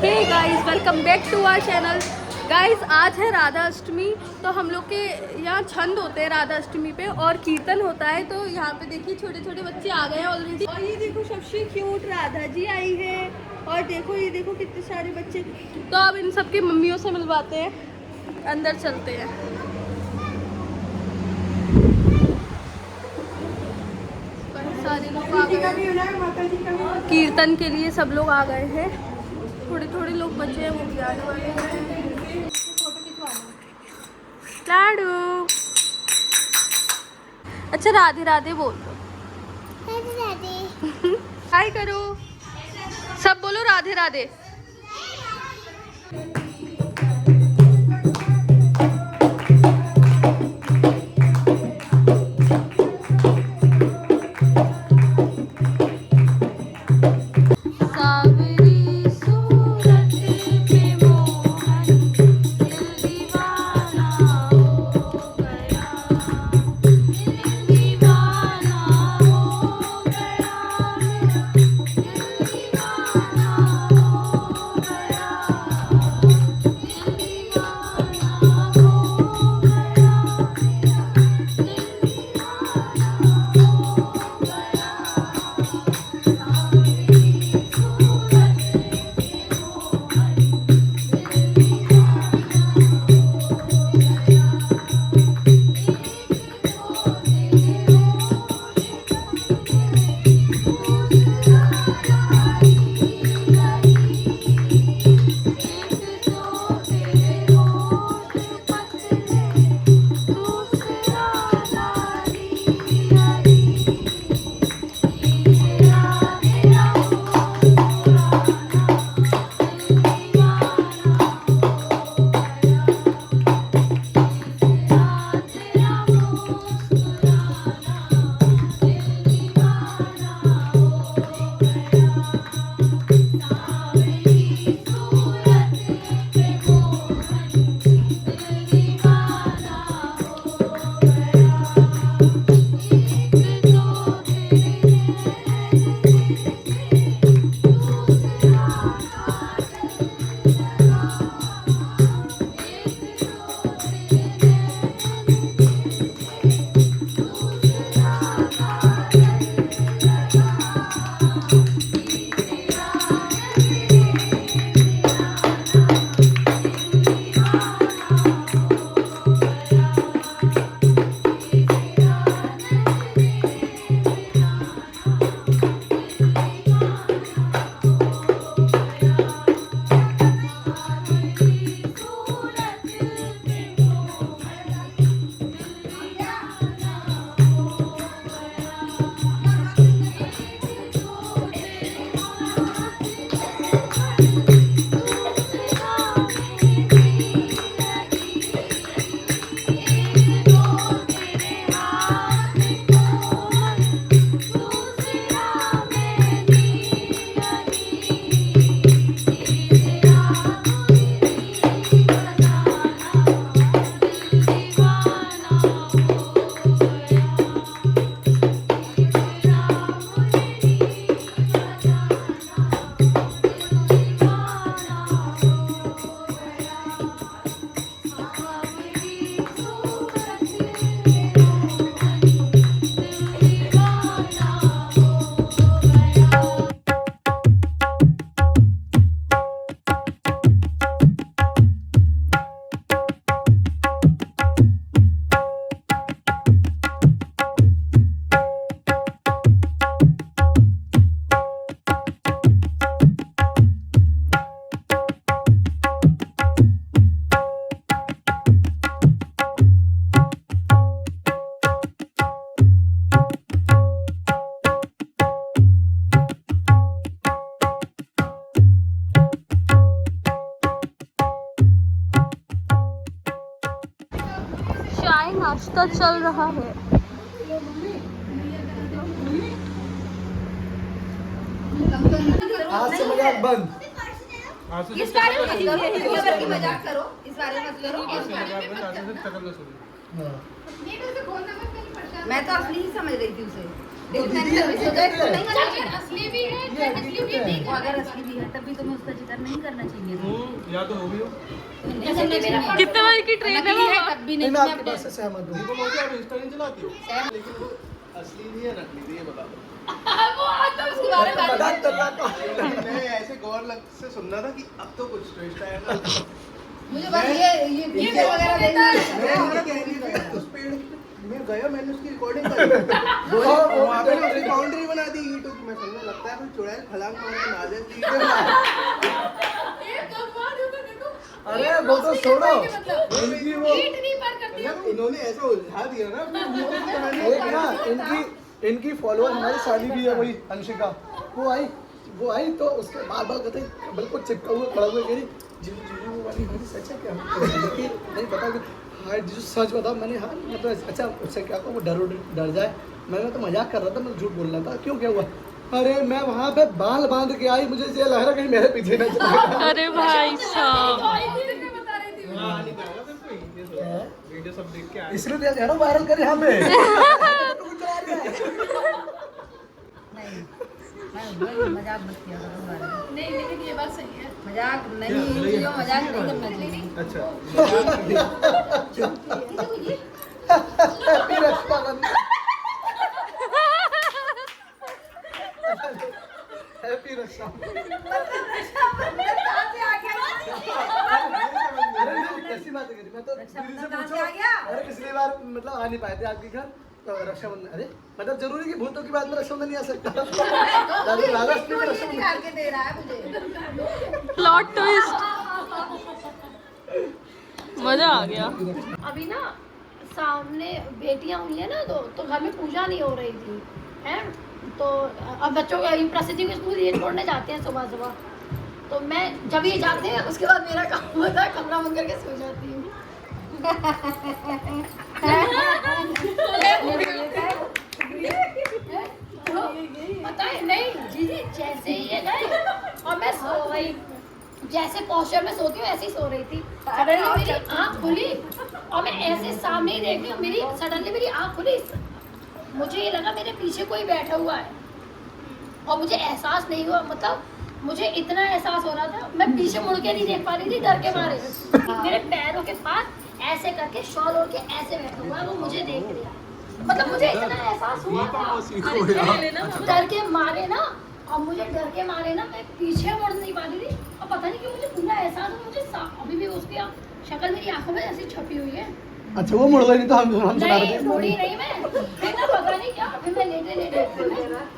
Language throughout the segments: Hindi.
Hey guys, welcome back to our channel. Guys, आज है राधा अष्टमी। तो हम लोग के यहाँ छंद होते हैं राधा अष्टमी पे और कीर्तन होता है। तो यहाँ पे देखिए छोटे छोटे बच्चे आ गए हैं ऑलरेडी। और ये देखो सबसे क्यूट राधा जी आई है। और देखो ये देखो कितने सारे बच्चे। तो अब इन सबकी मम्मियों से मिलवाते हैं, अंदर चलते हैं। सारे लोग आ गए कीर्तन के लिए, सब लोग आ गए हैं। थोड़े थोड़े लोग बचे हैं, वो भी आने वाले हैं। लाडू, अच्छा राधे राधे बोल दो। राधे राधे। हाय करो, सब बोलो राधे राधे। चाय नाश्ता चल रहा है। आज से मजाक बंद। इस बारे में मजाक करो, इस बारे में मत करो। मैं तो अपनी ही समझ रही थी उसे। असली भी है, असली भी नहीं। अगर असली भी है तब भी तुम्हें उसका जिक्र नहीं करना चाहिए। या तो हो भी हो। कितने बजे की ट्रेन है वो? तब भी नहीं नहीं। मैं आपकी बात से सहमत हूँ। तो मुझे आप इंस्टा नहीं चलाती हो, लेकिन वो असली नहीं है नकली नहीं है, बता दो। वो आज तो उसके बारे में मजाक कर रहा था। मैं ऐसे गौर लग से सुनना था कि अब तो कुछ ट्विस्ट आएगा। मुझे बस ये वगैरह देखना है। उस पेड़ में गया, मैंने उसकी रिकॉर्डिंग करी। वहाँ पे उसने बाउंड्री बना दी ईंटों की। मैं समझने लगता है कोई चुड़ैल फलांग मार के ना जाए ईंटें मार। अरे वो तो छोड़ो। इनकी वो मतलब इन्होंने ऐसा उलझा दिया ना अपने मुंह में, तो मैंने एक ना इनकी फॉलोअर हमारी साली भी है, वही अंशिका। वो आई तो उसके बार कहते बिल्कुल चिपका हुआ खड़ा हुआ, कह रही जीजू जीजू वो वाली हमारी सच है क्या? नहीं पता कि हाँ जीजू सच बताओ। मैंने हाँ मतलब अच्छा उससे क्या कहा, वो डर जाए। मैंने तो मजाक कर रहा था, मैं झूठ बोल रहा था। क्यों क्या हुआ? अरे मैं वहाँ पे बाल बांध के आई, मुझे ये लग रहा कहीं मेरे पीछे न चला। अरे भाई साहब, हाँ, नहीं पाएगा फिर कोई। ये तो वीडियो सब देख के आए। इसलिए तो कह रहा हूँ वायरल करे हमें। मजाक मत किया करो हमारे में। नहीं लेकिन ये बात सही है। मजाक नहीं, इन चीजों में मजाक नहीं करना चाहिए। अच्छा हैप्पी रक्षाबंधन। हैप्पी रक्षाबंधन। अरे नहीं कैसी बात है, मैं तो दीदी से पूछो। अरे पिछली बार मतलब आ नहीं पाए थे आपके घर तो रक्षाबंधन। अरे मतलब जरूरी कि भूतों की बात में रक्षाबंधन नहीं आ सकता। राधा अष्टमी में रक्षाबंधन निकाल के दे रहा है मुझे। प्लॉट ट्विस्ट, मजा आ गया। अभी ना सामने बेटियां हुई है ना, तो घर में पूजा नहीं हो रही थी है। तो अब बच्चों का प्रसिद्धि के स्कूल ये छोड़ने जाते हैं सुबह सुबह। तो मैं जब ये जाते हैं उसके बाद मेरा काम होता है कमरा बंद करके सो जाती हूँ। पता है नहीं जी जैसे ही ये गए और मैं सो गई, जैसे पोस्चर में सोती हूँ ऐसे ही सो रही थी। सडनली मेरी आँख खुली और मैं ऐसे सामने ही देख रही हूँ, सडनली मेरी आँख खुली। मुझे ये लगा मेरे पीछे कोई बैठा हुआ है और मुझे एहसास नहीं हुआ, मतलब मुझे इतना एहसास हो रहा था मैं पीछे मुड़ के नहीं देख पा रही थी डर के मारे। मेरे पैरों के पास ऐसे करके शॉल ओढ़ के ऐसे बैठा हुआ है, वो मुझे देख रहा है। मतलब मुझे इतना एहसास हुआ डर के मारे ना, और मुझे डर के मारे ना मैं पीछे मुड़ नहीं पा रही थी। और पता नहीं क्यों मुझे पूरा एहसास हुआ, मुझे अभी भी उसकी शक्ल मेरी आंखों में ऐसी छपी हुई है। अच्छा वो मुड़ गई नहीं तो हम चला रहे नहीं थे। मुड़ी नहीं मैं, फिर ना पता नहीं क्या, फिर मैं लेटे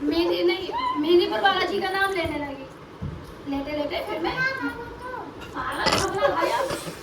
मेहंदीपुर बालाजी का नाम लेने लगी। लेटे फिर मैं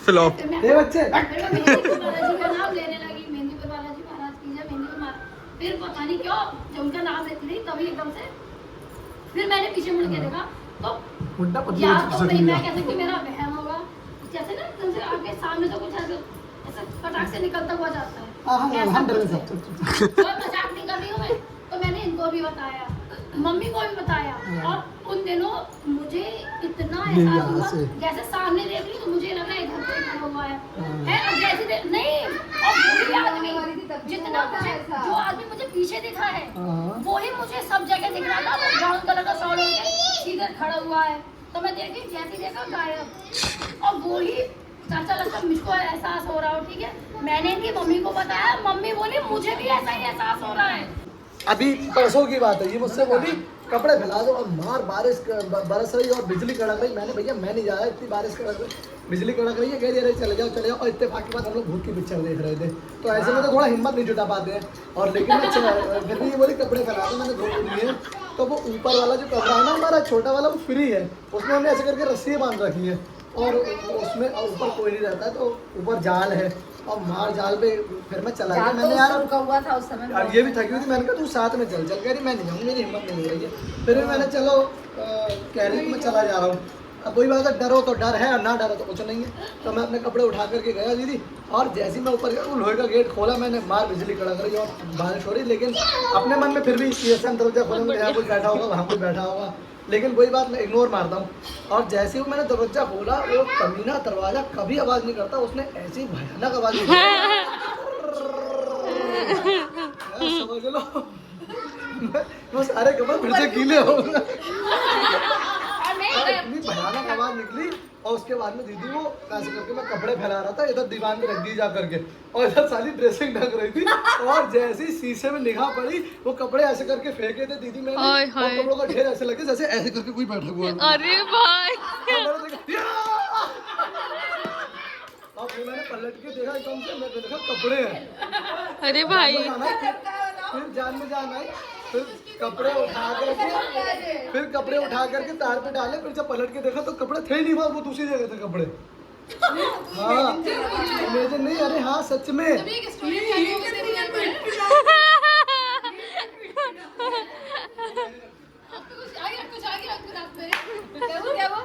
फ्लॉप। ये बच्चे फिर मैं मेहंदीपुर बालाजी का नाम लेने लगी। मेहंदीपुर बालाजी महाराज की जय, मेहंदीपुर महाराज। फिर पता नहीं क्यों जब उनका नाम लेती रही तभी एकदम से फिर मैंने पीछे मुड़ के देखा तो मुंडा पतली या हो तो चुकी नहीं, है। मैं कह सकती हूँ मेरा वहम होगा। जैसे ना एकदम से आपके सामने से कुछ ऐसा फटाक से निकलता हुआ जाता है। ऐसा हम डर कुछ गए है। सब। कोई मजाक नहीं कर रही हूँ मैं, तो मैंने इनको भी बताया, मम्मी को भी बताया। और उन दिनों मुझे इतना एहसास हुआ जैसे सामने देख रही तो मुझे लगा इधर कोई खड़ा हुआ है और जैसे नहीं। और वही आदमी जितना मुझे जो आदमी मुझे पीछे दिखा है वो ही मुझे सब जगह दिख रहा था। ब्राउन कलर का शॉल ओढ़ के सीधे खड़ा हुआ है। तो मैं देखी जैसे देखा गायब। और वो ही चाचा लगता मुझको एहसास हो रहा हो। ठीक है, मैंने इनकी मम्मी को बताया, मम्मी बोली मुझे भी ऐसा ही एहसास हो रहा है। अभी परसों की बात है, ये मुझसे बोली कपड़े फैला दो और बारिश बरस रही और बिजली कड़क रही। मैंने भैया मैं नहीं जा रहा, इतनी बारिश कड़क रही, बिजली कड़क रही है, कह रही चले जाओ। और इत्तेफाक के बाद हम लोग भूत की पिक्चर देख रहे थे, तो ऐसे में तो थोड़ा हिम्मत नहीं जुटा पाते हैं। और लेकिन फिर भी ये बोली कपड़े फैला दो, मैंने धो दिए। तो वो ऊपर वाला जो कमरा है ना हमारा छोटा वाला, वो फ्री है, उसमें हमने ऐसे करके रस्सी बांध रखी है और उसमें ऊपर कोई नहीं रहता है, तो ऊपर जाल है और मार जाल पे फिर मैं चला गया। मैंने यार रुका हुआ था उस समय। और ये भी थकी हुई थी, मैंने कहा तू साथ में चल कह रही मैं नहीं जाऊँगी, मेरी हिम्मत नहीं हो रही है। फिर भी मैंने चलो कह रही मैं चला जा रहा हूँ। अब वही बात है, डरो तो डर है और ना डरो तो कुछ नहीं है। तो मैं अपने कपड़े उठा करके गया दीदी, और जैसे ही मैं ऊपर गया वो लोहे का गेट खोला मैंने, मार बिजली कड़क रही और बारिश हो रही। लेकिन अपने मन में फिर भी ऐसा दरवाजा खोला, यहाँ कोई बैठा होगा वहाँ कोई बैठा होगा, लेकिन वही बात मैं इग्नोर मारता हूँ। और जैसे ही मैंने दरवाजा खोला वो कमीना दरवाजा कभी आवाज़ नहीं करता, उसने ऐसी भयानक आवाज़ समझ लो वो सारे कपड़े फिर से गीले हो गए और नहीं और इतनी भयानक आवाज निकली और उसके बाद में दीदी वो ऐसे करके मैं कपड़े फैला रहा था इधर दीवार में रख दी जा करके और इधर सारी ड्रेसिंग ढक रही थी और जैसे ही शीशे में निगाह पड़ी वो कपड़े ऐसे करके फेंके थे दीदी मैंने हाय, और हाय। कपड़ों का ढेर ऐसे लगे जैसे ऐसे करके कोई बैठा हुआ है। अरे भाई और मैंने देखा, और फिर मैंने पलट के देखा एकदम से मैंने देखा कपड़े हैं। अरे भाई फिर जान में जान आई फिर कपड़े उठा करके तार पे डाले फिर जब पलट के देखा तो कपड़े थे ही नहीं वहाँ वो दूसरी जगह थे कपड़े। हाँ इमेजिन नहीं अरे हाँ सच में एक स्टोरी चाहिए होगी तेरी घर में आपको कुछ आ गया आपको रात में क्या वो